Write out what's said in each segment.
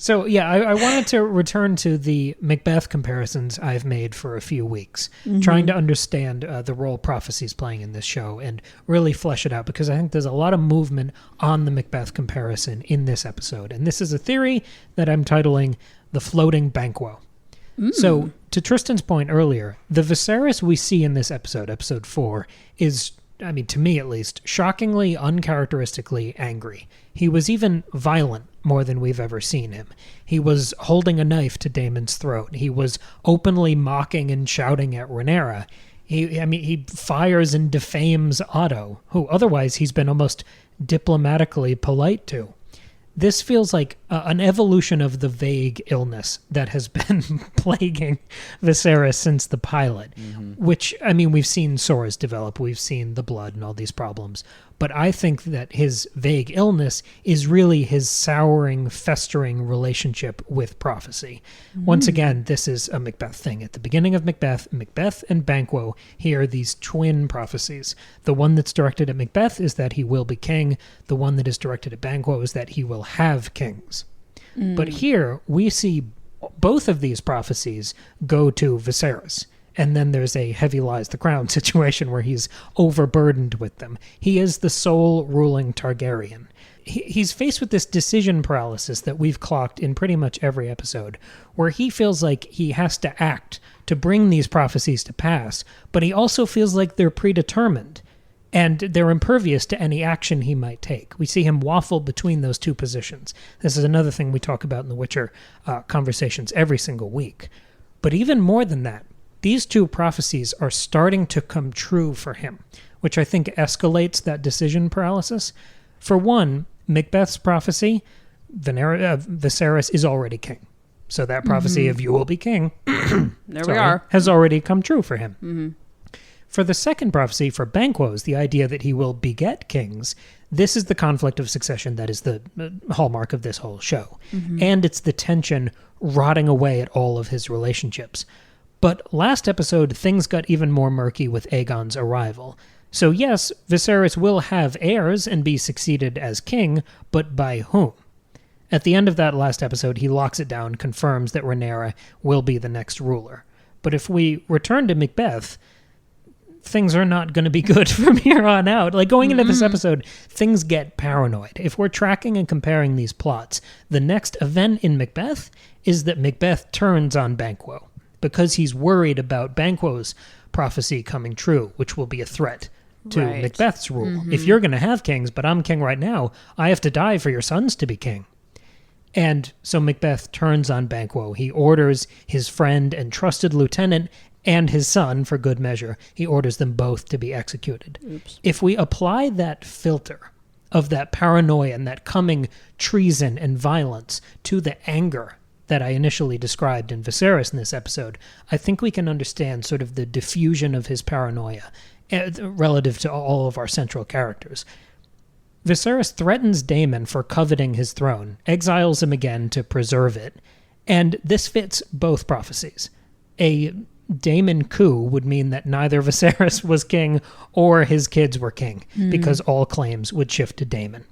So, yeah, I wanted to return to the Macbeth comparisons I've made for a few weeks, trying to understand the role prophecy's playing in this show and really flesh it out, because I think there's a lot of movement on the Macbeth comparison in this episode. And this is a theory that I'm titling The Floating Banquo. So, to Tristan's point earlier, the Viserys we see in this episode, episode 4, is, I mean, to me at least, shockingly, uncharacteristically angry. He was even violent more than we've ever seen him. He was holding a knife to Daemon's throat. He was openly mocking and shouting at Rhaenyra. He fires and defames Otto, who otherwise he's been almost diplomatically polite to. This feels like an evolution of the vague illness that has been plaguing Viserys since the pilot, which, I mean, we've seen sores develop, we've seen the blood and all these problems, but I think that his vague illness is really his souring, festering relationship with prophecy. Once again, this is a Macbeth thing. At the beginning of Macbeth, Macbeth and Banquo hear these twin prophecies. The one that's directed at Macbeth is that he will be king. The one that is directed at Banquo is that he will have kings. But here, we see both of these prophecies go to Viserys. And then there's a heavy lies the crown situation where he's overburdened with them. He is the sole ruling Targaryen. He's faced with this decision paralysis that we've clocked in pretty much every episode, where he feels like he has to act to bring these prophecies to pass, but he also feels like they're predetermined, and they're impervious to any action he might take. We see him waffle between those two positions. This is another thing we talk about in the Witcher conversations every single week. But even more than that, these two prophecies are starting to come true for him, which I think escalates that decision paralysis. For one, Macbeth's prophecy, Viserys is already king. So that prophecy of you will be king we are. has already come true for him. For the second prophecy, for Banquo's, the idea that he will beget kings, this is the conflict of succession that is the hallmark of this whole show. And it's the tension rotting away at all of his relationships. But last episode, things got even more murky with Aegon's arrival. So yes, Viserys will have heirs and be succeeded as king, but by whom? At the end of that last episode, he locks it down, confirms that Rhaenyra will be the next ruler. But if we return to Macbeth, things are not going to be good from here on out. Like, going into this episode, things get paranoid. If we're tracking and comparing these plots, the next event in Macbeth is that Macbeth turns on Banquo, because he's worried about Banquo's prophecy coming true, which will be a threat to Macbeth's rule. If you're going to have kings, but I'm king right now, I have to die for your sons to be king. And so Macbeth turns on Banquo. He orders his friend and trusted lieutenant and his son, for good measure, he orders them both to be executed. If we apply that filter of that paranoia and that coming treason and violence to the anger that I initially described in Viserys in this episode, I think we can understand sort of the diffusion of his paranoia relative to all of our central characters. Viserys threatens Daemon for coveting his throne, exiles him again to preserve it, and this fits both prophecies. A Daemon coup would mean that neither Viserys was king or his kids were king, because all claims would shift to Daemon.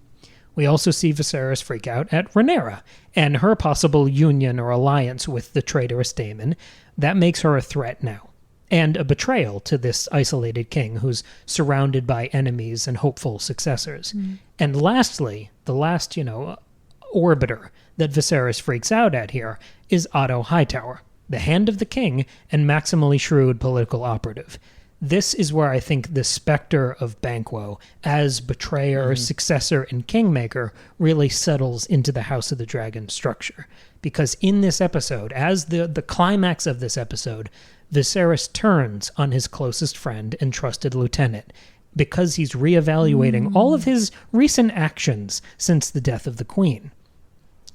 We also see Viserys freak out at Rhaenyra and her possible union or alliance with the traitorous Daemon. That makes her a threat now, and a betrayal to this isolated king who's surrounded by enemies and hopeful successors. And lastly, the last, orbiter that Viserys freaks out at here is Otto Hightower, the hand of the king and maximally shrewd political operative. This is where I think the specter of Banquo as betrayer, successor, and kingmaker really settles into the House of the Dragon structure. Because in this episode, as the climax of this episode, Viserys turns on his closest friend and trusted lieutenant, because he's reevaluating all of his recent actions since the death of the Queen.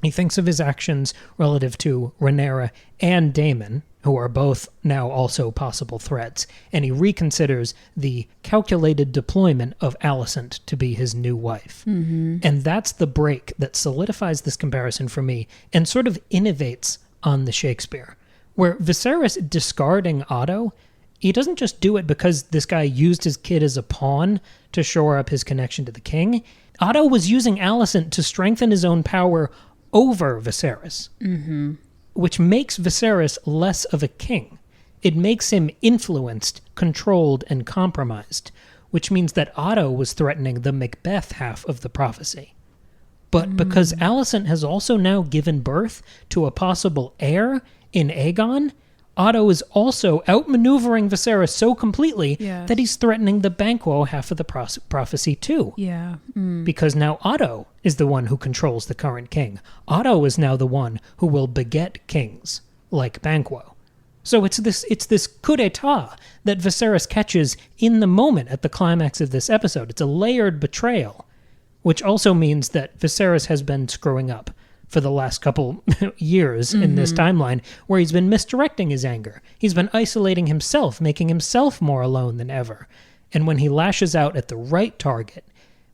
He thinks of his actions relative to Rhaenyra and Daemon, who are both now also possible threats, and he reconsiders the calculated deployment of Alicent to be his new wife. And that's the break that solidifies this comparison for me and sort of innovates on the Shakespeare, where Viserys discarding Otto, he doesn't just do it because this guy used his kid as a pawn to shore up his connection to the king. Otto was using Alicent to strengthen his own power over Viserys, which makes Viserys less of a king. It makes him influenced, controlled, and compromised, which means that Otto was threatening the Macbeth half of the prophecy. But because Alicent has also now given birth to a possible heir in Aegon, Otto is also outmaneuvering Viserys so completely that he's threatening the Banquo half of the prophecy too. Yeah. Because now Otto is the one who controls the current king. Otto is now the one who will beget kings like Banquo. So it's this coup d'etat that Viserys catches in the moment at the climax of this episode. It's a layered betrayal, which also means that Viserys has been screwing up for the last couple years in this timeline, where he's been misdirecting his anger. He's been isolating himself, making himself more alone than ever. And when he lashes out at the right target,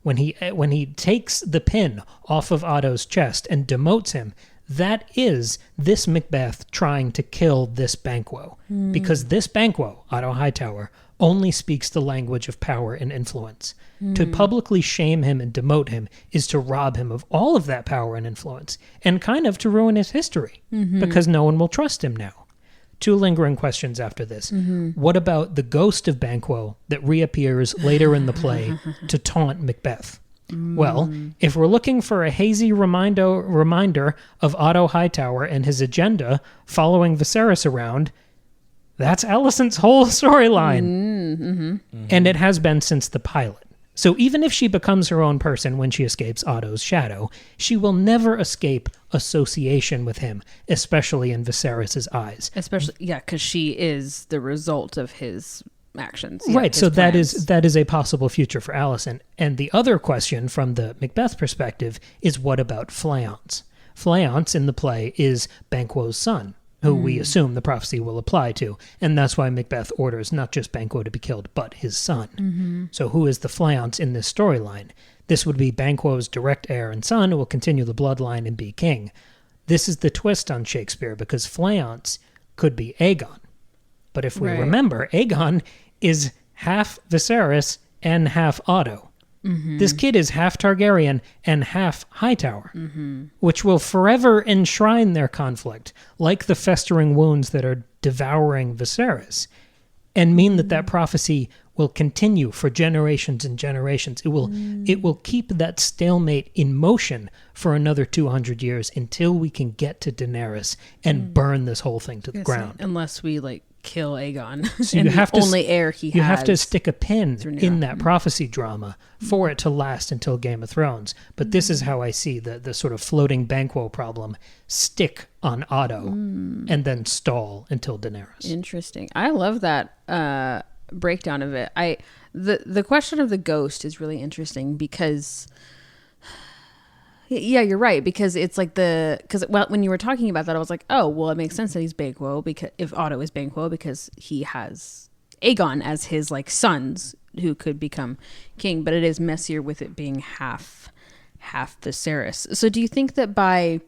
when he takes the pin off of Otto's chest and demotes him, that is this Macbeth trying to kill this Banquo. Because this Banquo, Otto Hightower, only speaks the language of power and influence. To publicly shame him and demote him is to rob him of all of that power and influence, and kind of to ruin his history, because no one will trust him now. 2 lingering questions after this. What about the ghost of Banquo that reappears later in the play to taunt Macbeth? Well, if we're looking for a hazy reminder of Otto Hightower and his agenda following Viserys around, that's Alicent's whole storyline. And it has been since the pilot. So even if she becomes her own person when she escapes Otto's shadow, she will never escape association with him, especially in Viserys' eyes. Especially, because she is the result of his actions. Right, so that is a possible future for Alicent. And the other question from the Macbeth perspective is, what about Fleance? Fleance in the play is Banquo's son, who we assume the prophecy will apply to. And that's why Macbeth orders not just Banquo to be killed, but his son. So who is the Fleance in this storyline? This would be Banquo's direct heir and son who will continue the bloodline and be king. This is the twist on Shakespeare, because Fleance could be Aegon. But if we remember, Aegon is half Viserys and half Otto. This kid is half Targaryen and half Hightower, which will forever enshrine their conflict, like the festering wounds that are devouring Viserys, and mean that prophecy will continue for generations and generations. It will keep that stalemate in motion for another 200 years until we can get to Daenerys and burn this whole thing to the ground. Unless we kill Aegon. So and you have the only heir he has. You have to stick a pin in that prophecy drama for it to last until Game of Thrones. But this is how I see the sort of floating Banquo problem stick on Otto and then stall until Daenerys. Interesting. I love that breakdown of it. The question of the ghost is really interesting because... Yeah, you're right, because it's when you were talking about that, I was like, oh, well, it makes sense that he's Banquo, because if Otto is Banquo, because he has Aegon as his sons who could become king, but it is messier with it being half Viserys. So do you think that by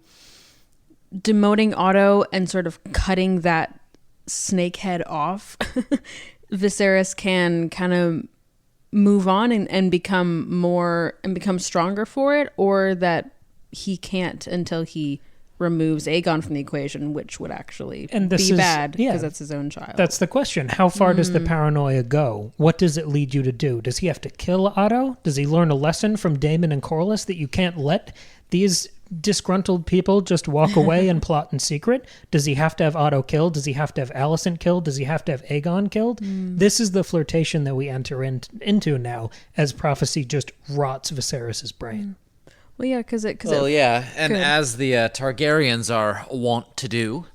demoting Otto and sort of cutting that snake head off, Viserys can kind of move on and become stronger for it, or that he can't until he removes Aegon from the equation, which would actually be bad because that's his own child? That's the question. How far does the paranoia go? What does it lead you to do? Does he have to kill Otto? Does he learn a lesson from Daemon and Corlys that you can't let these disgruntled people just walk away and plot in secret? Does he have to have Otto killed? Does he have to have Alicent killed? Does he have to have Aegon killed? This is the flirtation that we enter into now as prophecy just rots Viserys' brain. Well, yeah, because and as the Targaryens are wont to do,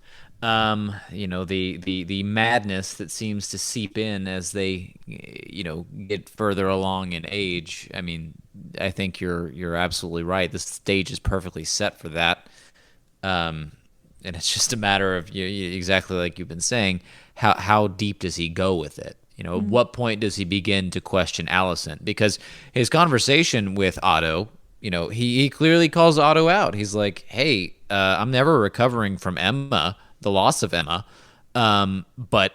the madness that seems to seep in as they, get further along in age. I mean, I think you're absolutely right. The stage is perfectly set for that, and it's just a matter of exactly like you've been saying. How deep does he go with it? At what point does he begin to question Alicent? Because his conversation with Otto, he clearly calls Otto out. He's like, "Hey, I'm never recovering from Emma, the loss of Emma, but."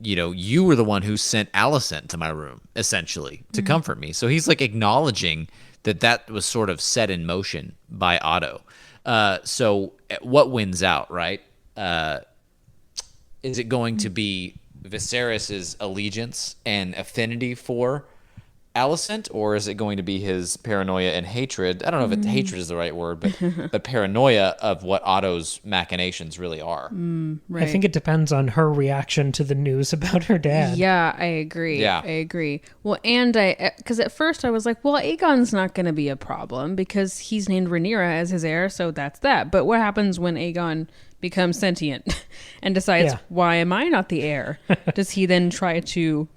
You were the one who sent Alicent to my room, essentially, to comfort me. So he's acknowledging that was sort of set in motion by Otto. So what wins out, right? Is it going to be Viserys's allegiance and affinity for Alicent, or is it going to be his paranoia and hatred? I don't know if hatred is the right word, but paranoia of what Otto's machinations really are. Right. I think it depends on her reaction to the news about her dad. Yeah, I agree. Yeah. I agree. Well, and because at first I was like, well, Aegon's not going to be a problem because he's named Rhaenyra as his heir, so that's that. But what happens when Aegon becomes sentient and decides, why am I not the heir? Does he then try to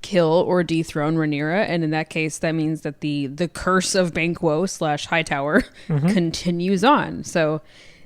kill or dethrone Rhaenyra? And in that case, that means that the curse of Banquo / Hightower continues on. So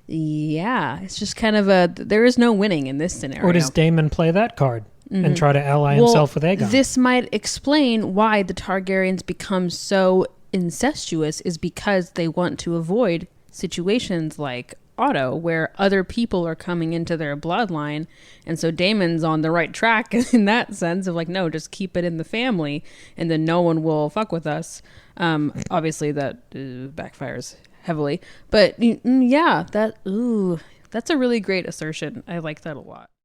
yeah, it's just kind of there is no winning in this scenario. Or does Daemon play that card and try to ally himself with Aegon? This might explain why the Targaryens become so incestuous, is because they want to avoid situations like Otto, where other people are coming into their bloodline. And so Daemon's on the right track in that sense of like, no, just keep it in the family and then no one will fuck with us. Obviously that backfires heavily, but yeah, that's a really great assertion. I like that a lot.